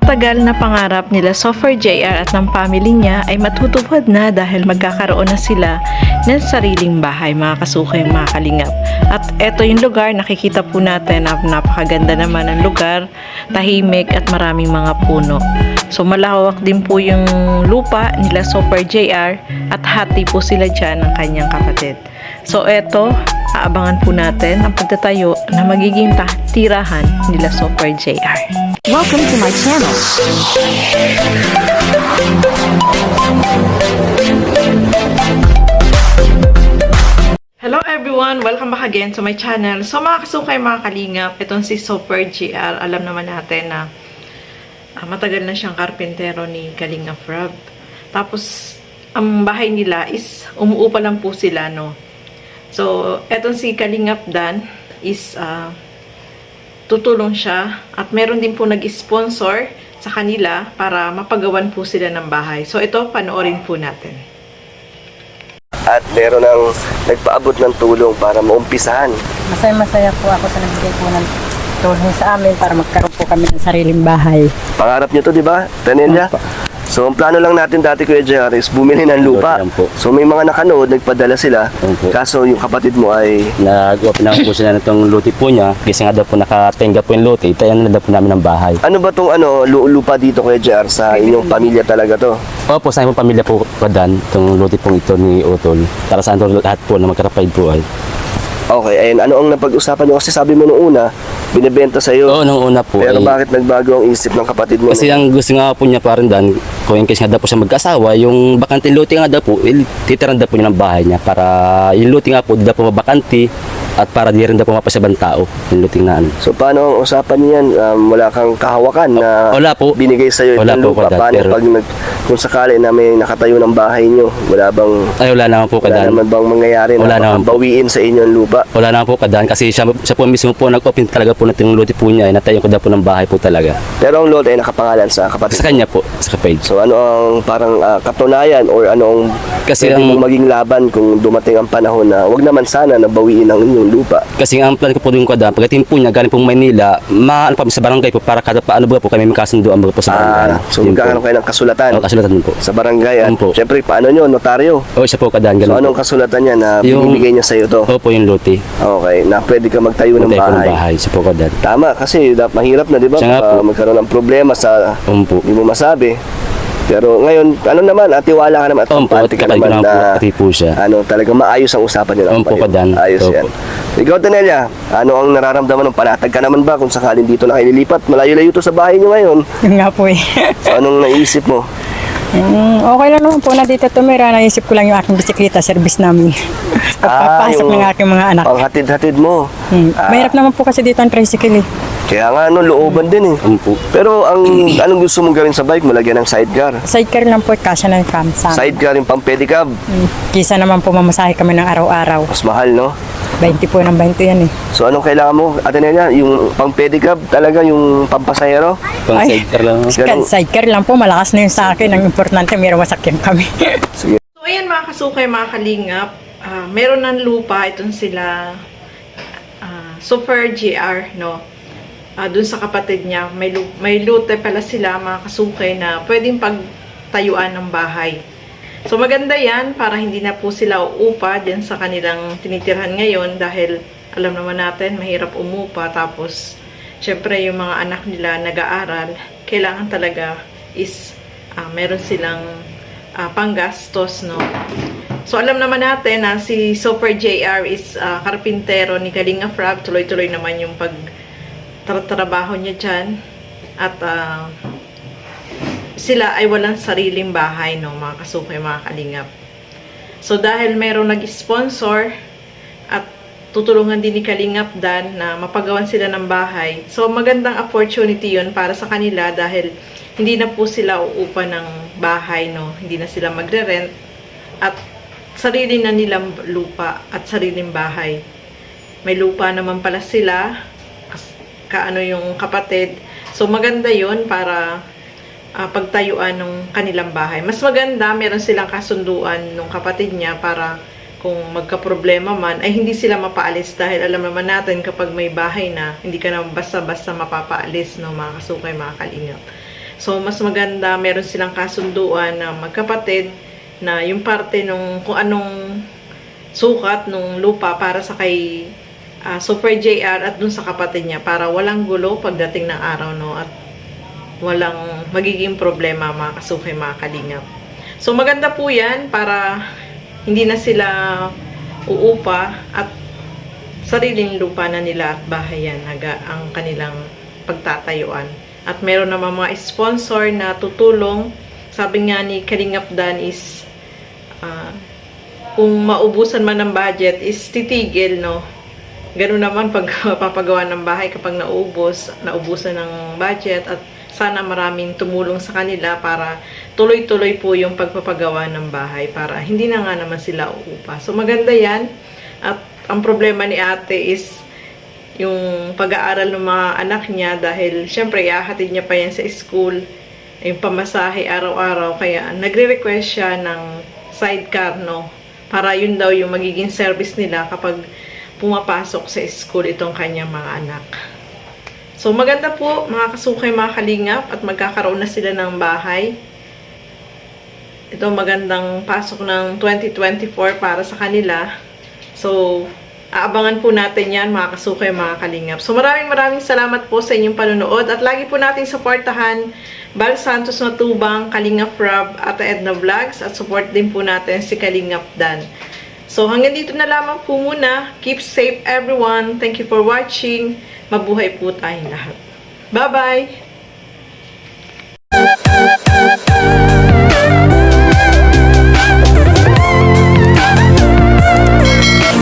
matagal na pangarap nila Sopher JR at ng family niya ay matutupad na dahil magkakaroon na sila ng sariling bahay, mga kasukay, mga kalingap. At eto yung lugar, nakikita po natin na napakaganda naman ang lugar, tahimik at maraming mga puno. So malawak din po yung lupa nila Sopher JR at hati po sila dyan ng kanyang kapatid. So eto, aabangan po natin ang pagtatayo na magiging tirahan nila Sopher JR. Welcome to my channel. Hello everyone! Welcome back again to my channel. So mga kasukay, mga kalingap, itong si Sopher JR, alam naman natin na matagal na siyang karpintero ni Kalingap Rob. Tapos, ang bahay nila is, umuupa lang po sila, no? So, etong si Kalingap Dan is, tutulong siya at meron din po nag-sponsor sa kanila para mapagawan po sila ng bahay. So, ito, panoorin po natin. At meron ng nagpaabot ng tulong para maumpisahan. Masaya-masaya po ako sa nagbigay po ng tulong sa amin para magkaroon po kami ng sariling bahay. Pangarap nyo to, di ba, Tanelia? So, ang plano lang natin dati, Kuya JR, is bumili ng lupa. So, may mga nakanood, nagpadala sila. Kaso, yung kapatid mo ay... Nag-open na po sila ng luti po niya. Kasi nga daw po nakatenga po yung luti. Tayo na daw po namin ng bahay. Ano ba itong lupa dito, Kuya JR? Sa inyong pamilya talaga to? Opo, sa inyong pamilya po kadan. Itong luti pong ito ni Utol. Para sa lahat po na magkarapay po ay. Okay, and ano ang napag-usapan nyo? Kasi sabi mo noong una, binibenta sa'yo. Oo, nung una po. Pero ay, bakit nagbago ang isip ng kapatid mo? kasi ang gusto nga po niya parang dan, kung in case nga daw po siya mag-asawa, yung bakante luti nga daw po, titiran daw po niya ng bahay niya para yung luti nga po, di daw po mabakante at para di rin daw po mapasabang tao yung luting na ano. So, paano ang usapan niyo yan? Wala kang kahawakan na Wala po. binigay sa'yo Wala itong po, lupa? Kadan, Paano pero- pag kung sakali na may nakatayo ng bahay nyo, wala bang... Ay, wala naman po Wala kadan. naman bang mangyayari Wala na naman po. bawiin sa inyong lupa? Wala naman po kadan kasi siya po mismo po nag-open talaga po ng luti po niya ay natayo ko daw po ng bahay po talaga. Pero ang lot ay nakapangalan sa kapatid. Sa kanya po, sa page. So ano ang parang katunayan or ano ang Kasi pwede ang- mong maging laban kung dumating ang panahon na wag naman sana na bawiin ang inyong lupa? Kasi ang plan ko po yung kadan, pagdating po niya galing pong Maynila, ano pa sa barangay po para kada paano ba po kami magkasunduan po sa barangay. So Yun po. magkakaroon kayo ng kasulatan Kasulatan din po. sa barangay at Opo. syempre paano nyo, notaryo? O siya po kadan, So ganun anong po. kasulatan niya na Yung- binibigay niya sa'yo to? Opo yung luti. Okay, na pwede ka magtayo ng Tayo po ng bahay. bahay, siya po kadan. Tama, kasi mahirap na, di ba? Siya nga Baka po. magkaroon ng problema sa Opo. hindi mo masabi. Pero ngayon, ano naman, tiwala ka naman at Opo, kampante ka kapag naman naman po, na pati po siya. talagang maayos ang usapan nila. Opo, kadan. Ayos Opo. yan. Ikaw, Tanelia, ano ang nararamdaman ng panatag ka naman ba kung sakaling dito na kayo lilipat? Malayo-layo to sa bahay nyo ngayon. Yun nga po eh. So, anong naisip mo? Okay lang naman po na dito tumira. Naisip ko lang yung aking bisikleta service namin. Pagpapasok yung ng aking mga anak. Panghatid-hatid mo. Mahirap naman po kasi dito ang tricycle eh. Kaya nga, looban din eh. Opo. Pero anong gusto mong gawin sa bike mo? Lagyan ng sidecar. Sidecar lang po, kasya ng cam sa amin. Sidecar yung pang pedicab. Kisa naman po mamasahe kami ng araw-araw. Mas mahal, no? 20 po ng 20 yan eh. So, anong kailangan mo? Atenelia, yung pang pedicab talaga, yung pampasahero? Pang Ay. sidecar lang. Ganun. Sidecar lang po, malakas na yun sa akin. Ang importante, mayroong masakyan kami. Sige. So, ayan mga kasukay, mga kalingap. Meron ng lupa, itong sila Sopher JR, no? Dun sa kapatid niya, may lute pala sila, mga kasukay, na pwedeng pagtayuan ng bahay. So, maganda yan para hindi na po sila uupa dyan sa kanilang tinitirhan ngayon dahil alam naman natin, mahirap umupa. Tapos, syempre, yung mga anak nila nag-aaral, kailangan talaga is meron silang panggastos, no? So, alam naman natin na si Sopher JR is karpintero ni Kalingap Rob. Tuloy-tuloy naman yung pagtatrabaho niya dyan. At sila ay walang sariling bahay, no, mga kasukay, mga kalingap. So, dahil merong nag-sponsor at tutulungan din ni Kalingap Dan na mapagawan sila ng bahay. So, magandang opportunity yun para sa kanila dahil hindi na po sila uupa ng bahay, no. Hindi na sila magre-rent at sarili na nilang lupa at sariling bahay. May lupa naman pala sila, kaano yung kapatid. So, maganda yun para pagtayuan ng kanilang bahay. Mas maganda, meron silang kasunduan ng kapatid niya para kung magka-problema man, ay hindi sila mapaalis dahil alam naman natin kapag may bahay na, hindi ka na basta-basta mapapaalis, no, mga kasukay, mga kalingap. So, mas maganda, meron silang kasunduan na magkapatid na yung parte nung kung anong sukat nung lupa para sa kay Super JR at dun sa kapatid niya para walang gulo pagdating ng araw, no? At walang magiging problema mga kasukay, mga kalingap. So, maganda po yan para hindi na sila uupa at sariling lupa na nila at bahay yan ang kanilang pagtatayuan. At meron naman mga sponsor na tutulong. Sabi nga ni Kalingap Dan is kung maubusan man ng budget is titigil, no? Ganun naman pag papagawa ng bahay kapag naubusan ng budget, at sana maraming tumulong sa kanila para tuloy-tuloy po yung pagpapagawa ng bahay para hindi na nga naman sila uupa. So maganda yan. At ang problema ni ate is yung pag-aaral ng mga anak niya dahil syempre ihahatid niya pa yan sa school, yung pamasahe araw-araw, kaya nagre-request siya ng sidecar, no? Para yun daw yung magiging service nila kapag pumapasok sa school itong kanyang mga anak. So maganda po mga kasukay, mga kalingap, at magkakaroon na sila ng bahay. Ito magandang pasok ng 2024 para sa kanila. So aabangan po natin yan mga kasukay, mga kalingap. So maraming salamat po sa inyong panonood, at lagi po natin supportahan Bal Santos Matubang, Kalingap Rob, at Edna Vlogs, at support din po natin si Kalingap Dan. So hanggang dito na lamang po muna. Keep safe everyone. Thank you for watching. Mabuhay po tayong lahat. Bye-bye!